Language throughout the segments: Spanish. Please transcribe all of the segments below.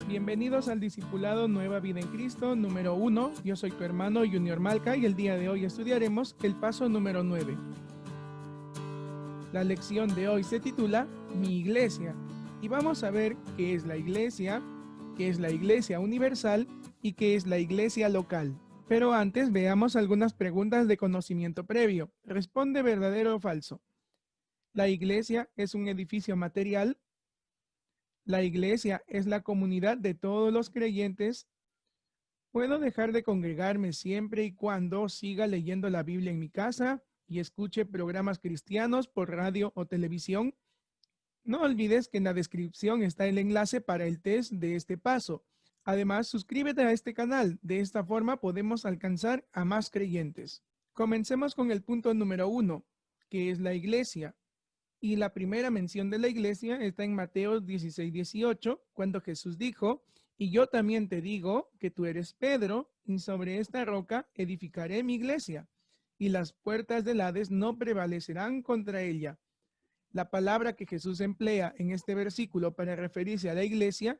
Bienvenidos al Discipulado Nueva Vida en Cristo número 1. Yo soy tu hermano Junior Malca y el día de hoy estudiaremos el paso número 9. La lección de hoy se titula Mi Iglesia y vamos a ver qué es la iglesia universal y qué es la iglesia local. Pero antes veamos algunas preguntas de conocimiento previo. Responde verdadero o falso. ¿La iglesia es un edificio material? ¿La iglesia es la comunidad de todos los creyentes? ¿Puedo dejar de congregarme siempre y cuando siga leyendo la Biblia en mi casa y escuche programas cristianos por radio o televisión? No olvides que en la descripción está el enlace para el test de este paso. Además, suscríbete a este canal. De esta forma podemos alcanzar a más creyentes. Comencemos con el punto número 1, que es la iglesia. Y la primera mención de la iglesia está en Mateo 16:18, cuando Jesús dijo: y yo también te digo que tú eres Pedro, y sobre esta roca edificaré mi iglesia, y las puertas del Hades no prevalecerán contra ella. La palabra que Jesús emplea en este versículo para referirse a la iglesia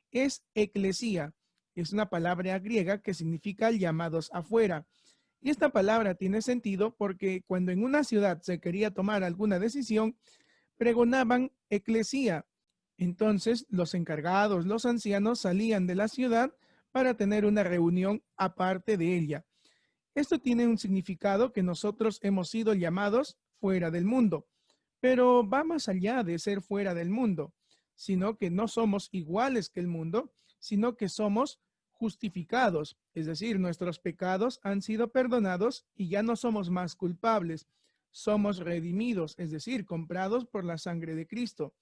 es eclesía. Es una palabra griega que significa llamados afuera. Y esta palabra tiene sentido porque cuando en una ciudad se quería tomar alguna decisión, pregonaban eclesía. Entonces los encargados, los ancianos, salían de la ciudad para tener una reunión aparte de ella. Esto tiene un significado que nosotros hemos sido llamados fuera del mundo, pero va más allá de ser fuera del mundo, sino que no somos iguales que el mundo, sino que somos justificados, es decir, nuestros pecados han sido perdonados y ya no somos más culpables. Somos redimidos, es decir, comprados por la sangre de Cristo.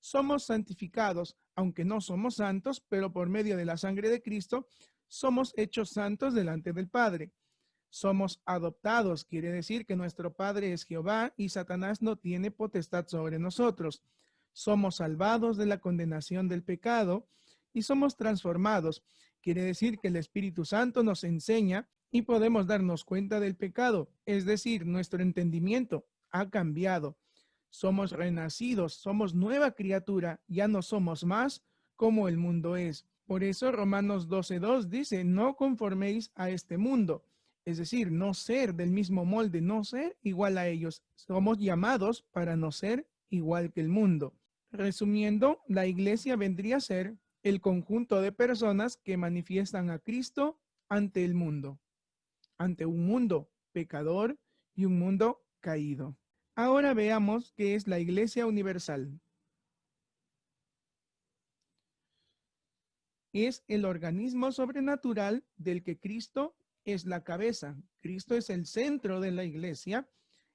Somos santificados, aunque no somos santos, pero por medio de la sangre de Cristo somos hechos santos delante del Padre. Somos adoptados, quiere decir que nuestro Padre es Jehová y Satanás no tiene potestad sobre nosotros. Somos salvados de la condenación del pecado y somos transformados, quiere decir que el Espíritu Santo nos enseña y podemos darnos cuenta del pecado, es decir, nuestro entendimiento ha cambiado. Somos renacidos, somos nueva criatura, ya no somos más como el mundo es. Por eso Romanos 12:2 dice: no conforméis a este mundo. Es decir, no ser del mismo molde, no ser igual a ellos. Somos llamados para no ser igual que el mundo. Resumiendo, la iglesia vendría a ser el conjunto de personas que manifiestan a Cristo ante el mundo, ante un mundo pecador y un mundo caído. Ahora veamos qué es la Iglesia Universal. Es el organismo sobrenatural del que Cristo es la cabeza. Cristo es el centro de la iglesia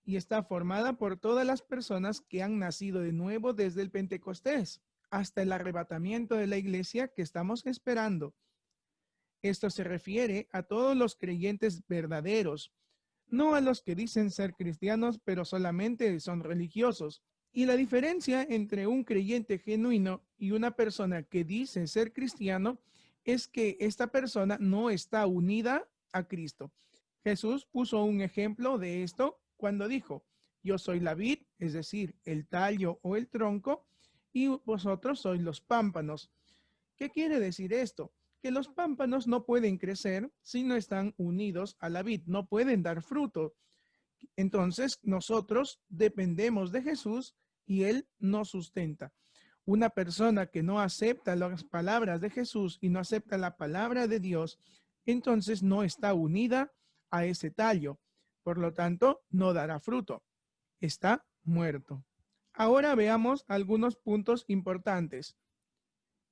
y está formada por todas las personas que han nacido de nuevo desde el Pentecostés hasta el arrebatamiento de la iglesia que estamos esperando. Esto se refiere a todos los creyentes verdaderos, no a los que dicen ser cristianos pero solamente son religiosos. Y la diferencia entre un creyente genuino y una persona que dice ser cristiano es que esta persona no está unida a Cristo. Jesús puso un ejemplo de esto cuando dijo: yo soy la vid, es decir, el tallo o el tronco, y vosotros sois los pámpanos. ¿Qué quiere decir esto? Que los pámpanos no pueden crecer si no están unidos a la vid, no pueden dar fruto. Entonces nosotros dependemos de Jesús y Él nos sustenta. Una persona que no acepta las palabras de Jesús y no acepta la palabra de Dios, entonces no está unida a ese tallo. Por lo tanto, no dará fruto. Está muerto. Ahora veamos algunos puntos importantes.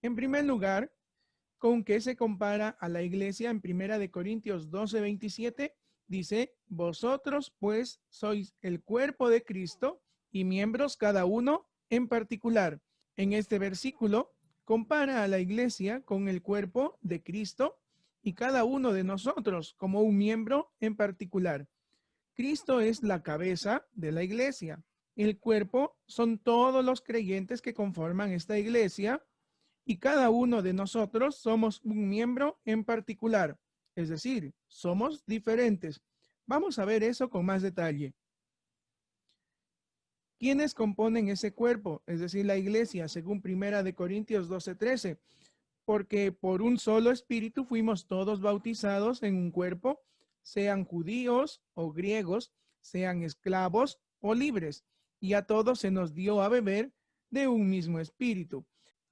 En primer lugar, ¿con qué se compara a la iglesia? En 1 Corintios 12:27 dice: vosotros pues sois el cuerpo de Cristo y miembros cada uno en particular. En este versículo compara a la iglesia con el cuerpo de Cristo y cada uno de nosotros como un miembro en particular. Cristo es la cabeza de la iglesia. El cuerpo son todos los creyentes que conforman esta iglesia y cada uno de nosotros somos un miembro en particular, es decir, somos diferentes. Vamos a ver eso con más detalle. ¿Quiénes componen ese cuerpo? Es decir, la iglesia, según 1 Corintios 12:13. porque por un solo espíritu fuimos todos bautizados en un cuerpo, sean judíos o griegos, sean esclavos o libres, y a todos se nos dio a beber de un mismo espíritu.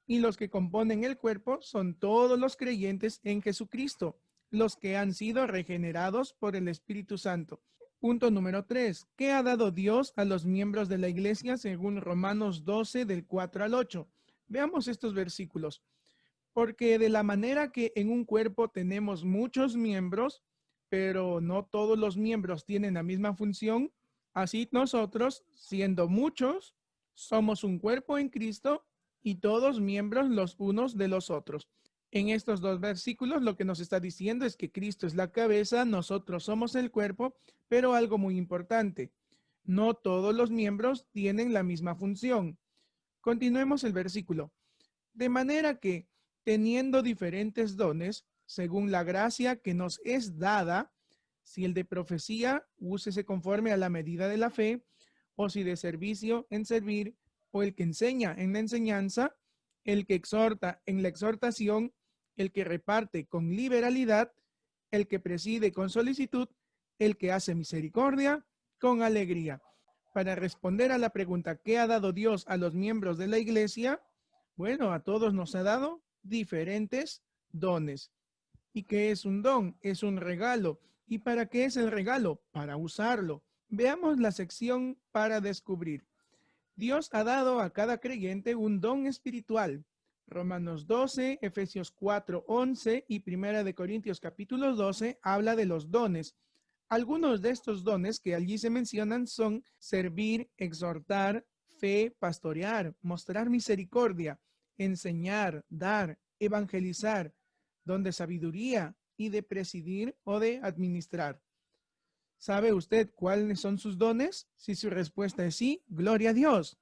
Y los que componen el cuerpo son todos los creyentes en Jesucristo, los que han sido regenerados por el Espíritu Santo. Punto número 3. ¿Qué ha dado Dios a los miembros de la iglesia según Romanos 12 del 4 al 8? Veamos estos versículos. Porque de la manera que en un cuerpo tenemos muchos miembros, pero no todos los miembros tienen la misma función, así nosotros, siendo muchos, somos un cuerpo en Cristo y todos miembros los unos de los otros. En estos dos versículos lo que nos está diciendo es que Cristo es la cabeza, nosotros somos el cuerpo, pero algo muy importante, no todos los miembros tienen la misma función. Continuemos el versículo. De manera que, teniendo diferentes dones, según la gracia que nos es dada, si el de profecía, úsese conforme a la medida de la fe, o si de servicio, en servir, o el que enseña en la enseñanza, el que exhorta en la exhortación, el que reparte con liberalidad, el que preside con solicitud, el que hace misericordia con alegría. Para responder a la pregunta, ¿qué ha dado Dios a los miembros de la iglesia? Bueno, a todos nos ha dado diferentes dones. ¿Y qué es un don? Es un regalo. ¿Y para qué es el regalo? Para usarlo. Veamos la sección para descubrir. Dios ha dado a cada creyente un don espiritual. Romanos 12, Efesios 4, 11 y Primera de Corintios capítulo 12 habla de los dones. Algunos de estos dones que allí se mencionan son servir, exhortar, fe, pastorear, mostrar misericordia, enseñar, dar, evangelizar, don de sabiduría y de presidir o de administrar. ¿Sabe usted cuáles son sus dones? Si su respuesta es sí, gloria a Dios.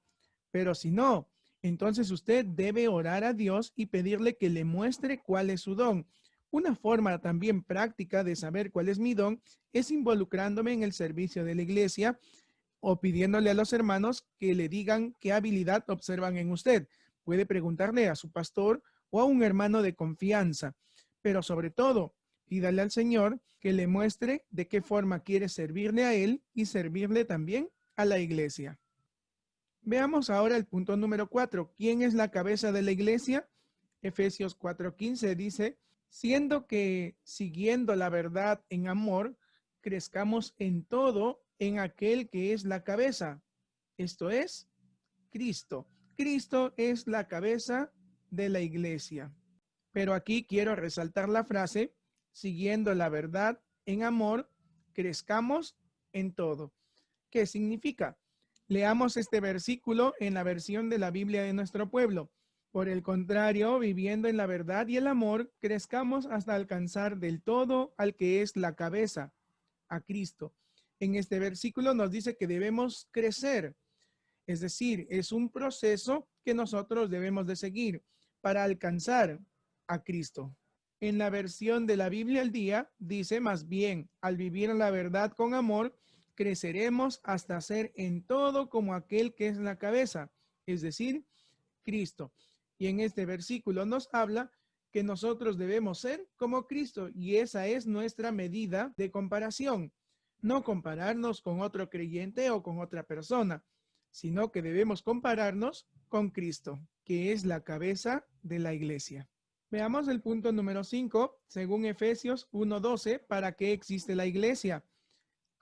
Pero si no, entonces usted debe orar a Dios y pedirle que le muestre cuál es su don. Una forma también práctica de saber cuál es mi don es involucrándome en el servicio de la iglesia o pidiéndole a los hermanos que le digan qué habilidad observan en usted. Puede preguntarle a su pastor o a un hermano de confianza, pero sobre todo, pídale al Señor que le muestre de qué forma quiere servirle a él y servirle también a la iglesia. Veamos ahora el punto número 4. ¿Quién es la cabeza de la iglesia? Efesios 4:15 dice, siendo que siguiendo la verdad en amor, crezcamos en todo en aquel que es la cabeza. Esto es Cristo. Cristo es la cabeza de la iglesia. Pero aquí quiero resaltar la frase, siguiendo la verdad en amor, crezcamos en todo. ¿Qué significa? Leamos este versículo en la versión de la Biblia de nuestro pueblo. Por el contrario, viviendo en la verdad y el amor, crezcamos hasta alcanzar del todo al que es la cabeza, a Cristo. En este versículo nos dice que debemos crecer, es decir, es un proceso que nosotros debemos de seguir para alcanzar a Cristo. En la versión de la Biblia al día dice más bien, al vivir en la verdad con amor, creceremos hasta ser en todo como aquel que es la cabeza, es decir, Cristo. Y en este versículo nos habla que nosotros debemos ser como Cristo y esa es nuestra medida de comparación. No compararnos con otro creyente o con otra persona, sino que debemos compararnos con Cristo, que es la cabeza de la iglesia. Veamos el punto número 5, según Efesios 1:12, ¿para qué existe la iglesia?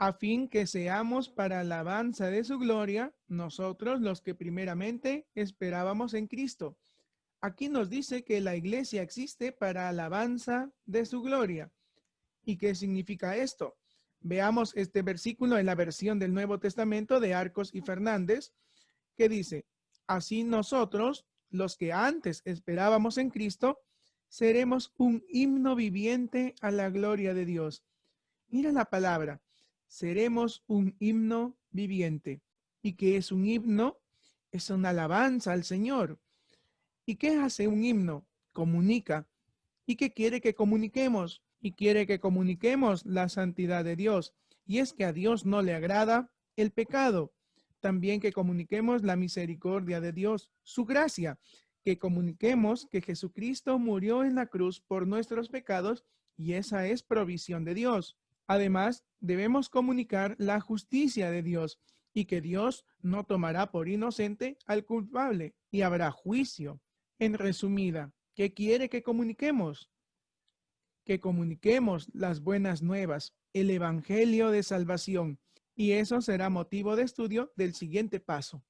A fin que seamos para alabanza de su gloria, nosotros los que primeramente esperábamos en Cristo. Aquí nos dice que la iglesia existe para alabanza de su gloria. ¿Y qué significa esto? Veamos este versículo en la versión del Nuevo Testamento de Arcos y Fernández, que dice, así nosotros, los que antes esperábamos en Cristo, seremos un himno viviente a la gloria de Dios. Mira la palabra, seremos un himno viviente. ¿Y qué es un himno? Es una alabanza al Señor. ¿Y qué hace un himno? Comunica. ¿Y qué quiere que comuniquemos? Y quiere que comuniquemos la santidad de Dios. Y es que a Dios no le agrada el pecado. También que comuniquemos la misericordia de Dios, su gracia, que comuniquemos que Jesucristo murió en la cruz por nuestros pecados y esa es provisión de Dios. Además, debemos comunicar la justicia de Dios y que Dios no tomará por inocente al culpable y habrá juicio. En resumida, ¿qué quiere que comuniquemos? Que comuniquemos las buenas nuevas, el Evangelio de salvación, y eso será motivo de estudio del siguiente paso.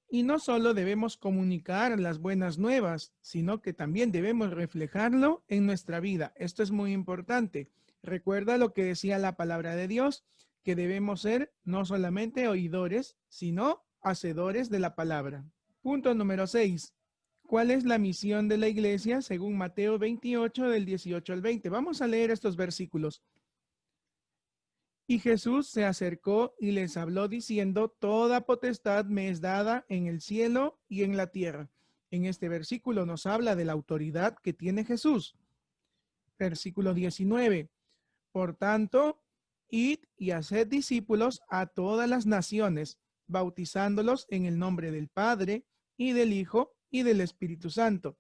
Y no solo debemos comunicar las buenas nuevas, sino que también debemos reflejarlo en nuestra vida. Esto es muy importante. Recuerda lo que decía la palabra de Dios, que debemos ser no solamente oidores, sino hacedores de la palabra. Punto número 6. ¿Cuál es la misión de la iglesia según Mateo 28 del 18 al 20? Vamos a leer estos versículos. Y Jesús se acercó y les habló diciendo, toda potestad me es dada en el cielo y en la tierra. En este versículo nos habla de la autoridad que tiene Jesús. Versículo 19. Por tanto, id y haced discípulos a todas las naciones, bautizándolos en el nombre del Padre y del Hijo y del Espíritu Santo.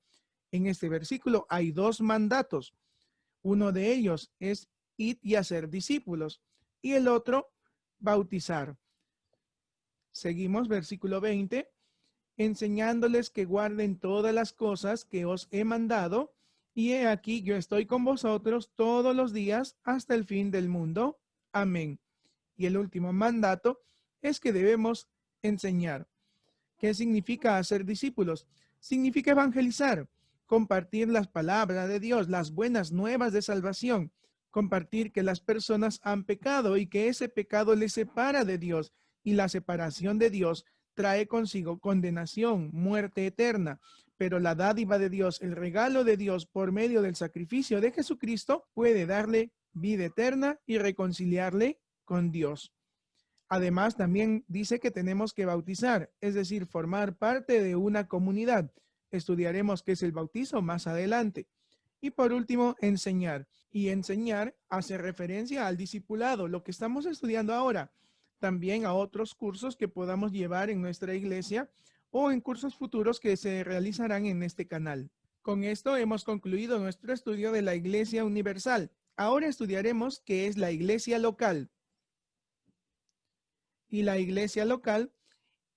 En este versículo hay dos mandatos. Uno de ellos es id y hacer discípulos y el otro bautizar. Seguimos, versículo 20, enseñándoles que guarden todas las cosas que os he mandado, y he aquí yo estoy con vosotros todos los días hasta el fin del mundo. Amén. Y el último mandato es que debemos enseñar. ¿Qué significa hacer discípulos? Significa evangelizar, compartir las palabras de Dios, las buenas nuevas de salvación, compartir que las personas han pecado y que ese pecado les separa de Dios y la separación de Dios trae consigo condenación, muerte eterna. Pero la dádiva de Dios, el regalo de Dios por medio del sacrificio de Jesucristo puede darle vida eterna y reconciliarle con Dios. Además, también dice que tenemos que bautizar, es decir, formar parte de una comunidad. Estudiaremos qué es el bautizo más adelante. Y por último, enseñar. Y enseñar hace referencia al discipulado, lo que estamos estudiando ahora. También a otros cursos que podamos llevar en nuestra iglesia o en cursos futuros que se realizarán en este canal. Con esto hemos concluido nuestro estudio de la Iglesia Universal. Ahora estudiaremos qué es la iglesia local. Y la iglesia local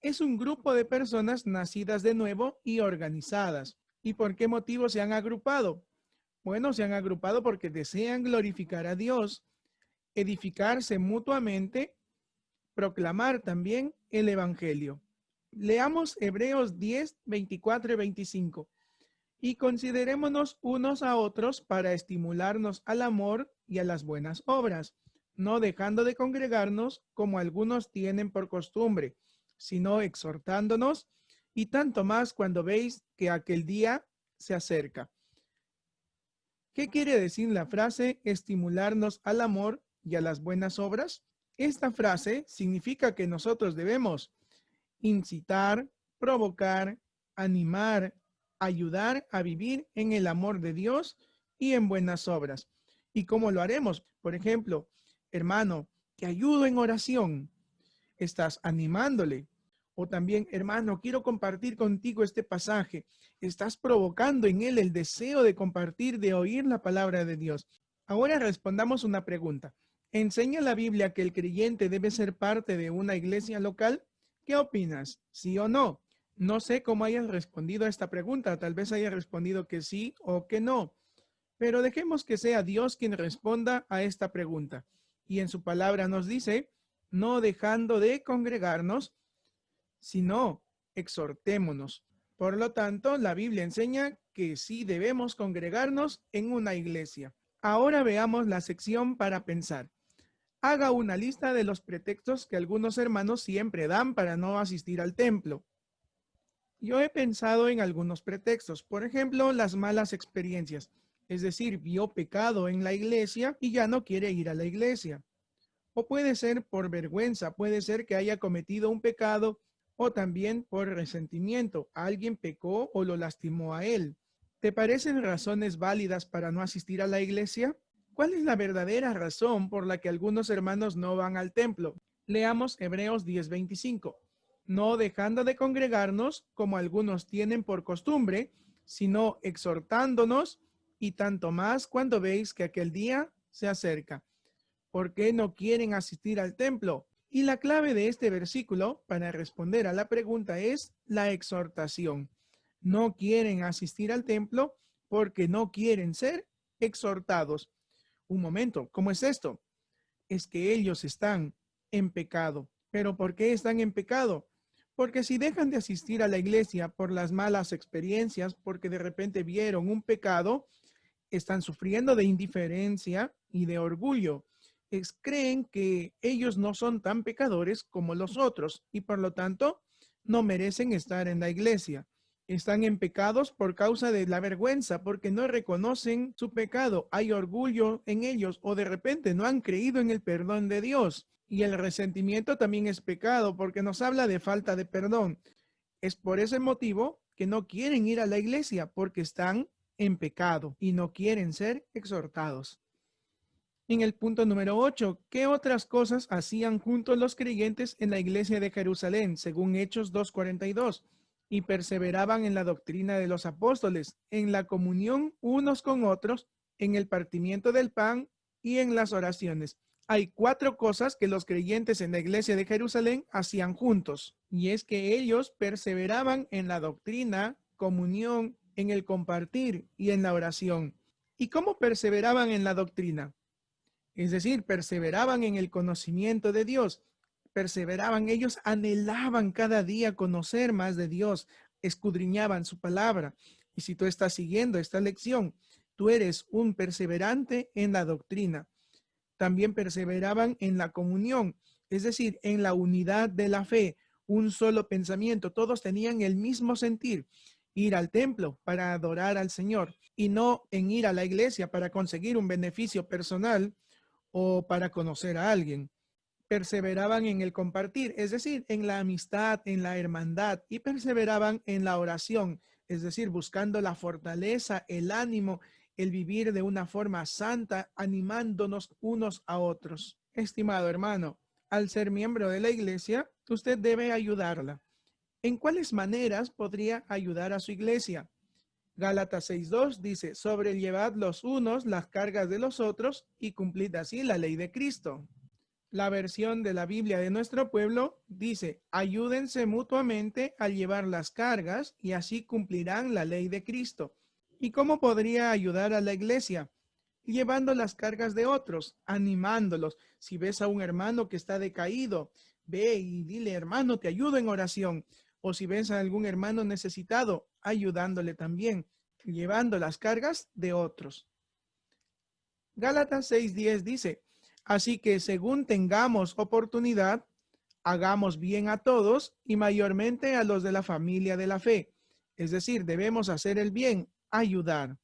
es un grupo de personas nacidas de nuevo y organizadas. ¿Y por qué motivo se han agrupado? Bueno, se han agrupado porque desean glorificar a Dios, edificarse mutuamente, proclamar también el Evangelio. Leamos Hebreos 10, 24 y 25. Y considerémonos unos a otros para estimularnos al amor y a las buenas obras, no dejando de congregarnos como algunos tienen por costumbre, sino exhortándonos, y tanto más cuando veis que aquel día se acerca. ¿Qué quiere decir la frase estimularnos al amor y a las buenas obras? Esta frase significa que nosotros debemos incitar, provocar, animar, ayudar a vivir en el amor de Dios y en buenas obras. ¿Y cómo lo haremos? Por ejemplo, hermano, te ayudo en oración. Estás animándole. O también, hermano, quiero compartir contigo este pasaje. Estás provocando en él el deseo de compartir, de oír la palabra de Dios. Ahora respondamos una pregunta. ¿Enseña la Biblia que el creyente debe ser parte de una iglesia local? ¿Qué opinas? ¿Sí o no? No sé cómo hayas respondido a esta pregunta. Tal vez hayas respondido que sí o que no. Pero dejemos que sea Dios quien responda a esta pregunta. Y en su palabra nos dice, no dejando de congregarnos, sino exhortémonos. Por lo tanto, la Biblia enseña que sí debemos congregarnos en una iglesia. Ahora veamos la sección para pensar. Haga una lista de los pretextos que algunos hermanos siempre dan para no asistir al templo. Yo he pensado en algunos pretextos, por ejemplo, las malas experiencias, es decir, vio pecado en la iglesia y ya no quiere ir a la iglesia. O puede ser por vergüenza, puede ser que haya cometido un pecado o también por resentimiento. Alguien pecó o lo lastimó a él. ¿Te parecen razones válidas para no asistir a la iglesia? ¿Cuál es la verdadera razón por la que algunos hermanos no van al templo? Leamos Hebreos 10:25. no dejando de congregarnos como algunos tienen por costumbre, sino exhortándonos, y tanto más cuando veis que aquel día se acerca. ¿Por qué no quieren asistir al templo? Y la clave de este versículo para responder a la pregunta es la exhortación. No quieren asistir al templo porque no quieren ser exhortados. Un momento, ¿cómo es esto? Es que ellos están en pecado. ¿Pero por qué están en pecado? Porque si dejan de asistir a la iglesia por las malas experiencias, porque de repente vieron un pecado, están sufriendo de indiferencia y de orgullo. Creen que ellos no son tan pecadores como los otros y por lo tanto no merecen estar en la iglesia. Están en pecados por causa de la vergüenza, porque no reconocen su pecado. Hay orgullo en ellos o de repente no han creído en el perdón de Dios. Y el resentimiento también es pecado porque nos habla de falta de perdón. Es por ese motivo que no quieren ir a la iglesia porque están en pecado y no quieren ser exhortados. En el punto número 8, ¿qué otras cosas hacían juntos los creyentes en la iglesia de Jerusalén, según Hechos 2:42? Y perseveraban en la doctrina de los apóstoles, en la comunión unos con otros, en el partimiento del pan y en las oraciones. Hay 4 cosas que los creyentes en la iglesia de Jerusalén hacían juntos, y es que ellos perseveraban en la doctrina, comunión, en el compartir y en la oración. ¿Y cómo perseveraban en la doctrina? Es decir, perseveraban en el conocimiento de Dios, perseveraban, ellos anhelaban cada día conocer más de Dios, escudriñaban su palabra. Y si tú estás siguiendo esta lección, tú eres un perseverante en la doctrina. También perseveraban en la comunión, es decir, en la unidad de la fe, un solo pensamiento, todos tenían el mismo sentir, ir al templo para adorar al Señor y no en ir a la iglesia para conseguir un beneficio personal o para conocer a alguien. Perseveraban en el compartir, es decir, en la amistad, en la hermandad, y perseveraban en la oración, es decir, buscando la fortaleza, el ánimo, el vivir de una forma santa, animándonos unos a otros. Estimado hermano, al ser miembro de la iglesia, usted debe ayudarla. ¿En cuáles maneras podría ayudar a su iglesia? Gálatas 6:2 dice, sobrellevad los unos las cargas de los otros y cumplid así la ley de Cristo. La versión de la Biblia de nuestro pueblo dice, ayúdense mutuamente a llevar las cargas y así cumplirán la ley de Cristo. ¿Y cómo podría ayudar a la iglesia? Llevando las cargas de otros, animándolos. Si ves a un hermano que está decaído, ve y dile, hermano, te ayudo en oración. O si ves a algún hermano necesitado, ayudándole también, llevando las cargas de otros. Gálatas 6:10 dice, así que según tengamos oportunidad, hagamos bien a todos y mayormente a los de la familia de la fe. Es decir, debemos hacer el bien, ayudar.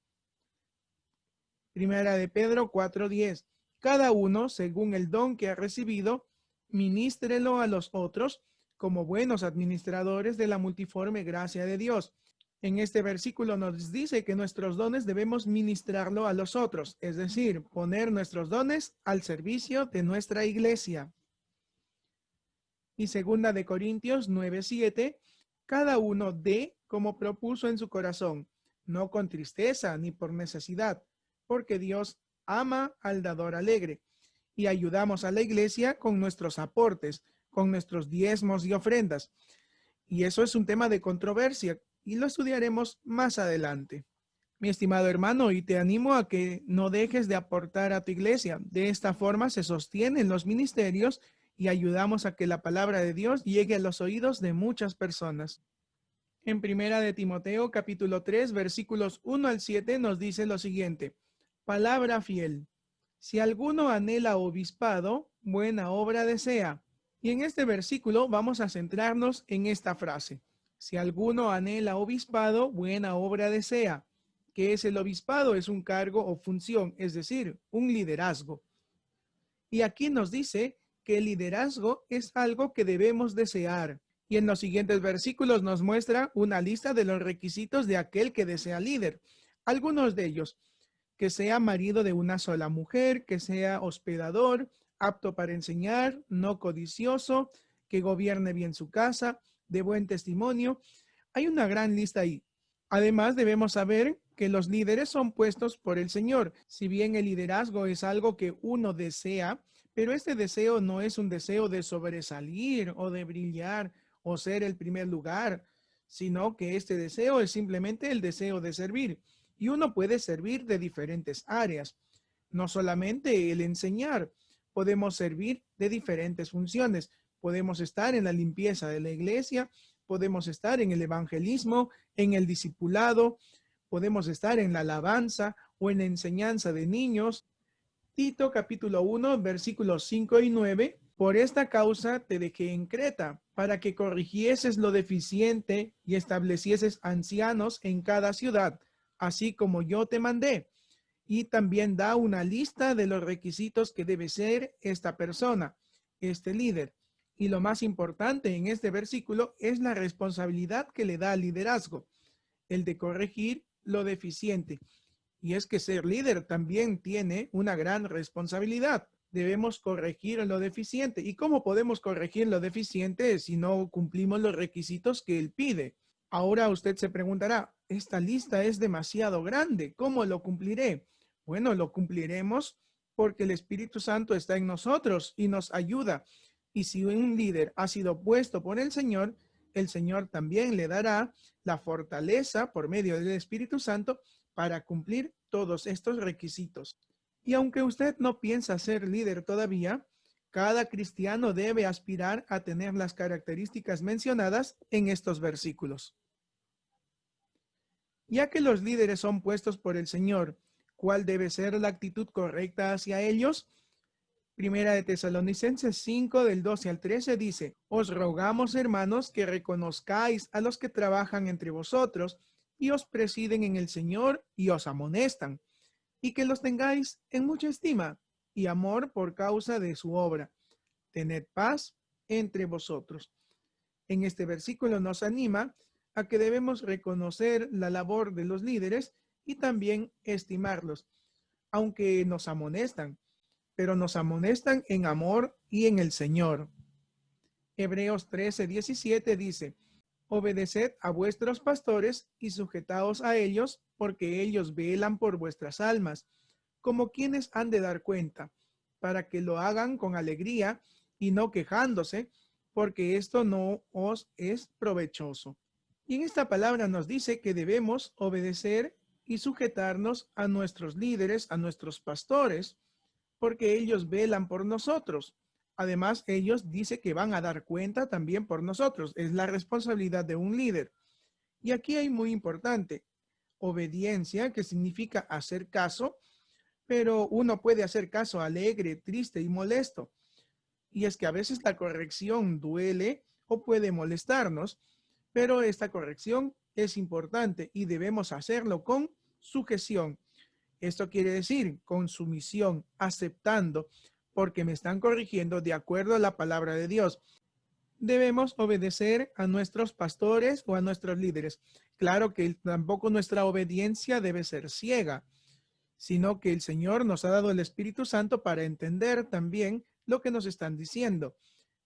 Primera de Pedro 4:10. Cada uno, según el don que ha recibido, ministrelo a los otros como buenos administradores de la multiforme gracia de Dios. En este versículo nos dice que nuestros dones debemos ministrarlo a los otros, es decir, poner nuestros dones al servicio de nuestra iglesia. Y segunda de Corintios 9:7, cada uno dé como propuso en su corazón, no con tristeza ni por necesidad, porque Dios ama al dador alegre. Y ayudamos a la iglesia con nuestros aportes, con nuestros diezmos y ofrendas. Y eso es un tema de controversia y lo estudiaremos más adelante. Mi estimado hermano, y te animo a que no dejes de aportar a tu iglesia. De esta forma se sostienen los ministerios y ayudamos a que la palabra de Dios llegue a los oídos de muchas personas. En Primera de Timoteo, capítulo 3, versículos 1 al 7, nos dice lo siguiente. Palabra fiel. Si alguno anhela obispado, buena obra desea. Y en este versículo vamos a centrarnos en esta frase. Si alguno anhela obispado, buena obra desea. ¿Qué es el obispado? Es un cargo o función, es decir, un liderazgo. Y aquí nos dice que el liderazgo es algo que debemos desear. Y en los siguientes versículos nos muestra una lista de los requisitos de aquel que desea líder. Algunos de ellos, que sea marido de una sola mujer, que sea hospedador, apto para enseñar, no codicioso, que gobierne bien su casa, de buen testimonio. Hay una gran lista ahí. Además, debemos saber que los líderes son puestos por el Señor. Si bien el liderazgo es algo que uno desea, pero este deseo no es un deseo de sobresalir o de brillar o ser el primer lugar, sino que este deseo es simplemente el deseo de servir. Y uno puede servir de diferentes áreas, no solamente el enseñar, podemos servir de diferentes funciones. Podemos estar en la limpieza de la iglesia, podemos estar en el evangelismo, en el discipulado, podemos estar en la alabanza o en la enseñanza de niños. Tito capítulo 1, versículos 5 y 9. Por esta causa te dejé en Creta, para que corrigieses lo deficiente y establecieses ancianos en cada ciudad, así como yo te mandé. Y también da una lista de los requisitos que debe ser esta persona, este líder. Y lo más importante en este versículo es la responsabilidad que le da al liderazgo, el de corregir lo deficiente. Y es que ser líder también tiene una gran responsabilidad. Debemos corregir lo deficiente. ¿Y cómo podemos corregir lo deficiente si no cumplimos los requisitos que él pide? Ahora usted se preguntará, esta lista es demasiado grande, ¿cómo lo cumpliré? Bueno, lo cumpliremos porque el Espíritu Santo está en nosotros y nos ayuda. Y si un líder ha sido puesto por el Señor también le dará la fortaleza por medio del Espíritu Santo para cumplir todos estos requisitos. Y aunque usted no piensa ser líder todavía, cada cristiano debe aspirar a tener las características mencionadas en estos versículos. Ya que los líderes son puestos por el Señor, ¿cuál debe ser la actitud correcta hacia ellos? Primera de Tesalonicenses 5 del 12 al 13 dice, os rogamos, hermanos, que reconozcáis a los que trabajan entre vosotros y os presiden en el Señor y os amonestan, y que los tengáis en mucha estima y amor por causa de su obra. Tened paz entre vosotros. En este versículo nos anima a que debemos reconocer la labor de los líderes y también estimarlos, aunque nos amonestan, pero nos amonestan en amor y en el Señor. Hebreos 13:17 dice, obedeced a vuestros pastores y sujetaos a ellos, porque ellos velan por vuestras almas, como quienes han de dar cuenta, para que lo hagan con alegría y no quejándose, porque esto no os es provechoso. Y en esta palabra nos dice que debemos obedecer y sujetarnos a nuestros líderes, a nuestros pastores, porque ellos velan por nosotros. Además, ellos dicen que van a dar cuenta también por nosotros. Es la responsabilidad de un líder. Y aquí hay muy importante, obediencia, que significa hacer caso, pero uno puede hacer caso alegre, triste y molesto. Y es que a veces la corrección duele o puede molestarnos, pero esta corrección es importante y debemos hacerlo con sujeción. Esto quiere decir con sumisión, aceptando, porque me están corrigiendo de acuerdo a la palabra de Dios. Debemos obedecer a nuestros pastores o a nuestros líderes. Claro que tampoco nuestra obediencia debe ser ciega, sino que el Señor nos ha dado el Espíritu Santo para entender también lo que nos están diciendo.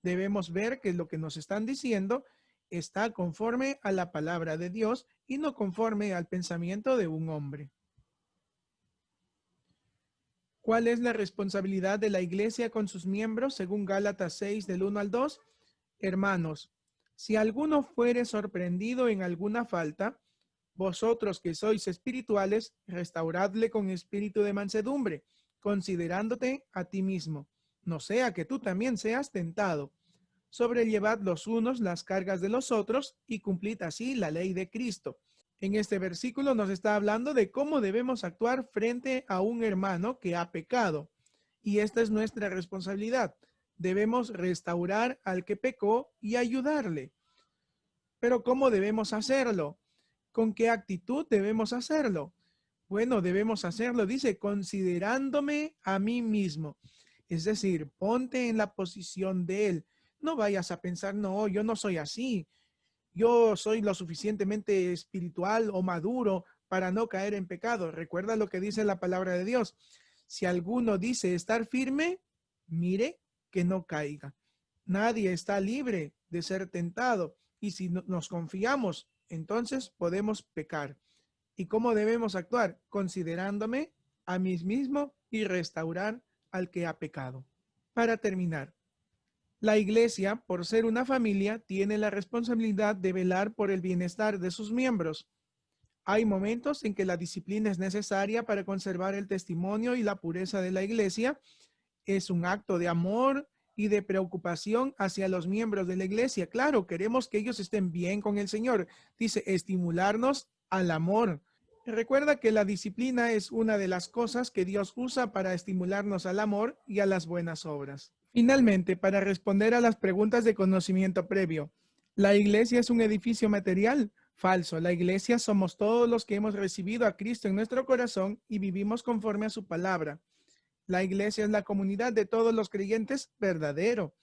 Debemos ver que lo que nos están diciendo está conforme a la palabra de Dios y no conforme al pensamiento de un hombre. ¿Cuál es la responsabilidad de la iglesia con sus miembros según Gálatas 6 del 1 al 2? Hermanos, si alguno fuere sorprendido en alguna falta, vosotros que sois espirituales, restauradle con espíritu de mansedumbre, considerándote a ti mismo, no sea que tú también seas tentado. Sobrellevad los unos las cargas de los otros y cumplid así la ley de Cristo. En este versículo nos está hablando de cómo debemos actuar frente a un hermano que ha pecado. Y esta es nuestra responsabilidad. Debemos restaurar al que pecó y ayudarle. Pero ¿cómo debemos hacerlo? ¿Con qué actitud debemos hacerlo? Bueno, debemos hacerlo, dice, considerándome a mí mismo. Es decir, ponte en la posición de él. No vayas a pensar, no, yo no soy así. Yo soy lo suficientemente espiritual o maduro para no caer en pecado. Recuerda lo que dice la palabra de Dios. Si alguno dice estar firme, mire que no caiga. Nadie está libre de ser tentado. Y si nos confiamos, entonces podemos pecar. ¿Y cómo debemos actuar? Considerándome a mí mismo y restaurar al que ha pecado. Para terminar, la iglesia, por ser una familia, tiene la responsabilidad de velar por el bienestar de sus miembros. Hay momentos en que la disciplina es necesaria para conservar el testimonio y la pureza de la iglesia. Es un acto de amor y de preocupación hacia los miembros de la iglesia. Claro, queremos que ellos estén bien con el Señor. Dice, estimularnos al amor. Recuerda que la disciplina es una de las cosas que Dios usa para estimularnos al amor y a las buenas obras. Finalmente, para responder a las preguntas de conocimiento previo, ¿la iglesia es un edificio material? Falso. La iglesia somos todos los que hemos recibido a Cristo en nuestro corazón y vivimos conforme a su palabra. La iglesia es la comunidad de todos los creyentes. Verdadero.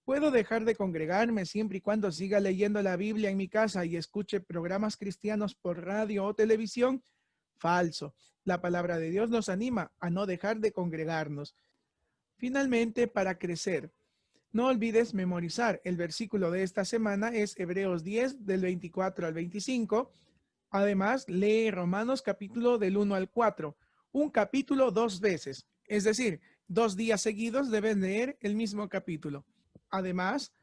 ¿Puedo dejar de congregarme siempre y cuando siga leyendo la Biblia en mi casa y escuche programas cristianos por radio o televisión? Falso. La palabra de Dios nos anima a no dejar de congregarnos. Finalmente, para crecer, no olvides memorizar. El versículo de esta semana es Hebreos 10 del 24 al 25. Además, lee Romanos capítulo del 1 al 4. Un capítulo 2 veces. Es decir, 2 días seguidos debes leer el mismo capítulo. Además,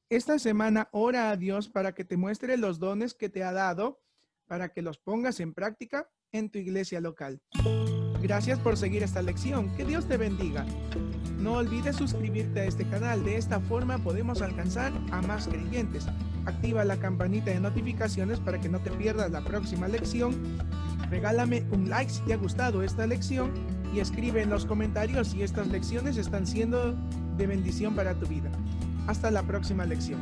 esta semana ora a Dios para que te muestre los dones que te ha dado, para que los pongas en práctica en tu iglesia local. Gracias por seguir esta lección. Que Dios te bendiga. No olvides suscribirte a este canal. De esta forma podemos alcanzar a más creyentes. Activa la campanita de notificaciones para que no te pierdas la próxima lección. Regálame un like si te ha gustado esta lección y escribe en los comentarios si estas lecciones están siendo de bendición para tu vida. Hasta la próxima lección.